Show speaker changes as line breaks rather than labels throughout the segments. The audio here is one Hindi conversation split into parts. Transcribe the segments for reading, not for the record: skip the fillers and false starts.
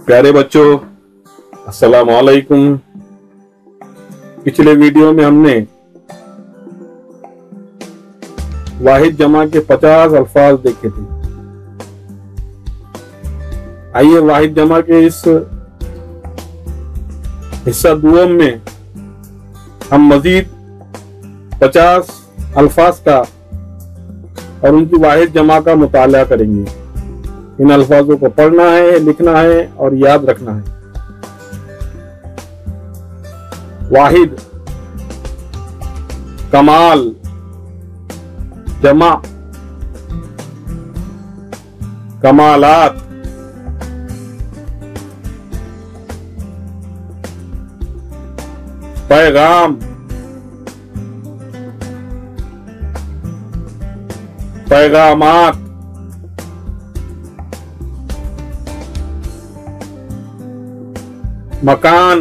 प्यारे बच्चों, अस्सलाम वालेकुम। पिछले वीडियो में हमने वाहिद जमा के 50 अल्फाज देखे थे। आइए वाहिद जमा के इस हिस्सा दुआम में हम मजीद 50 अल्फाज का और उनकी वाहिद जमा का मुताला करेंगे। इन अल्फाजों को पढ़ना है, लिखना है और याद रखना है। वाहिद, कमाल, जमा, कमालात, पैगाम, पैगामात, मकान,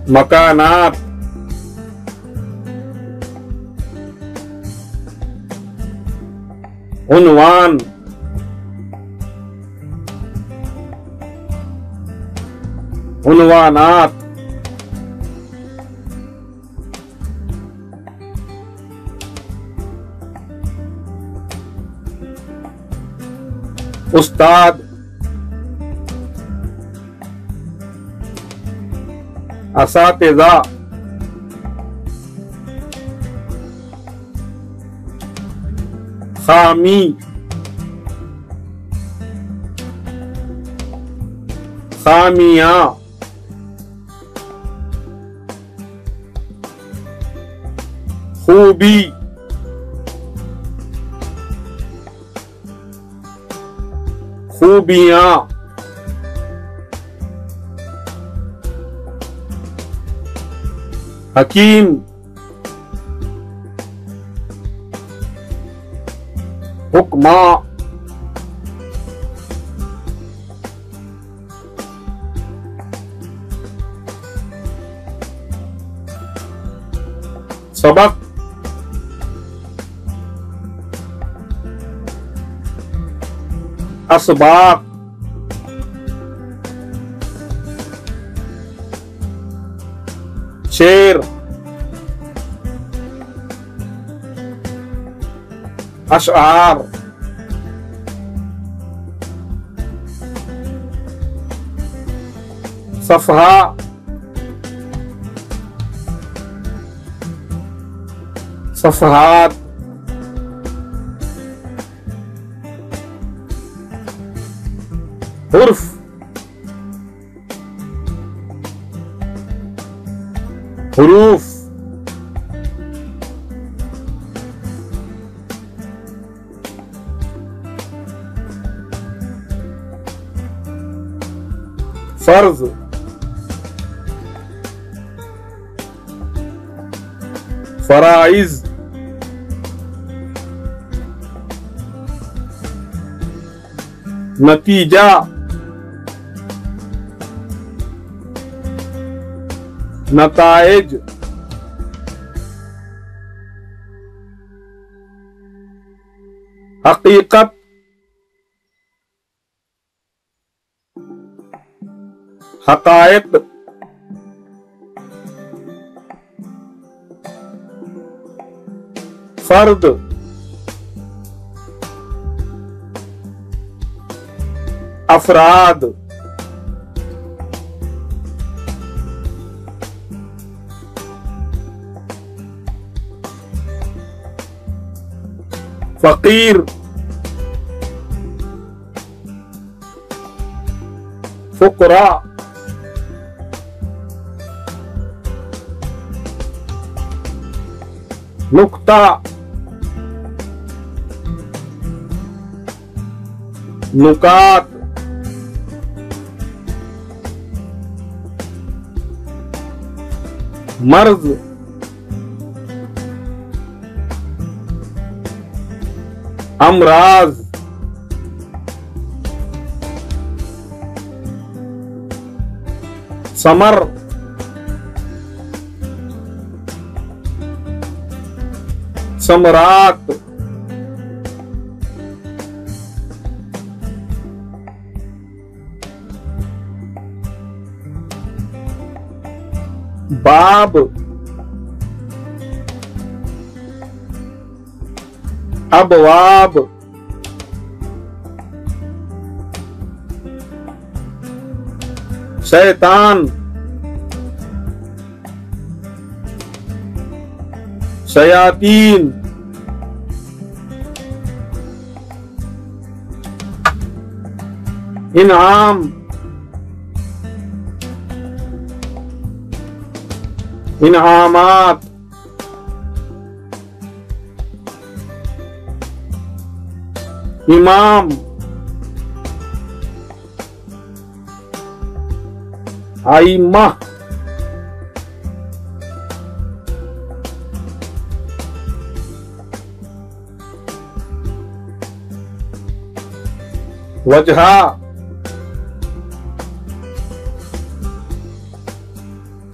मकानात, उन्वान, उन्वानात, उस्ताद, असातिज़ा, खामी, खामिया, खूबी, खूबियां, हकीम, हुक्मा, सबक, असबाक, शेर, अशआर, सफहा, सफहात, हुर्फ, हुरूफ, फर्ज, फराइज, नतीजा, नताइज, हकीकत, हकायक, फर्द, अफराद, फकीर, फुकरा, नुक्ता, नुकात, मर्ज, अमराज, समर, सम्राट, बाब, अबवाब, शैतान, शयातीन, इनाम, इनामात, इमाम, आइम्मा, वजहा,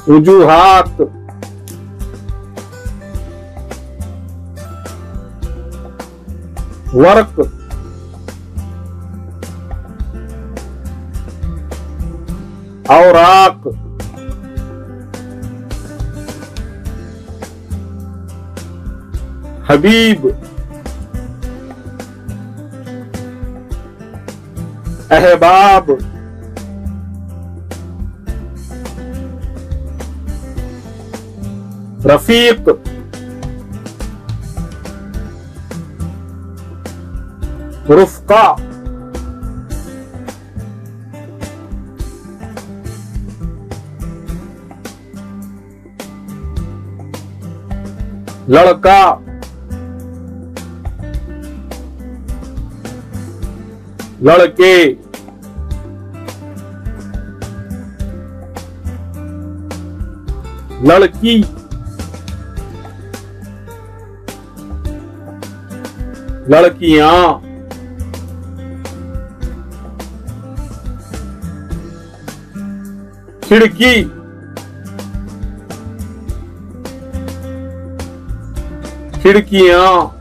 वजूहात, वर्क, औराक, हबीब, अहबाब, रफीक, रुफ़क़ा, लड़का, लड़के, लड़की, लड़कियां, खिड़की, खिड़कियां,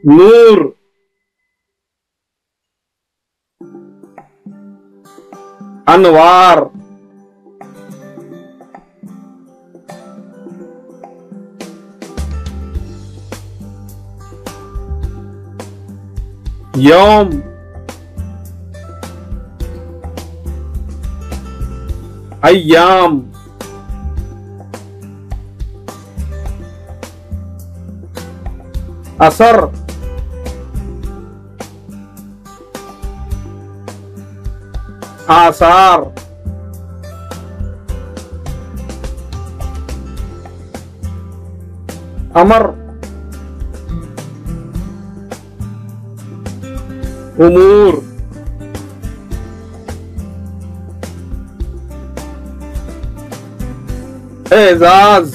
नूर, अनवार, यौम, अय्याम, असर, आसार, अमर, उमूर, एजाज,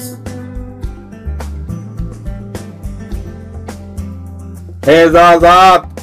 एजाजात,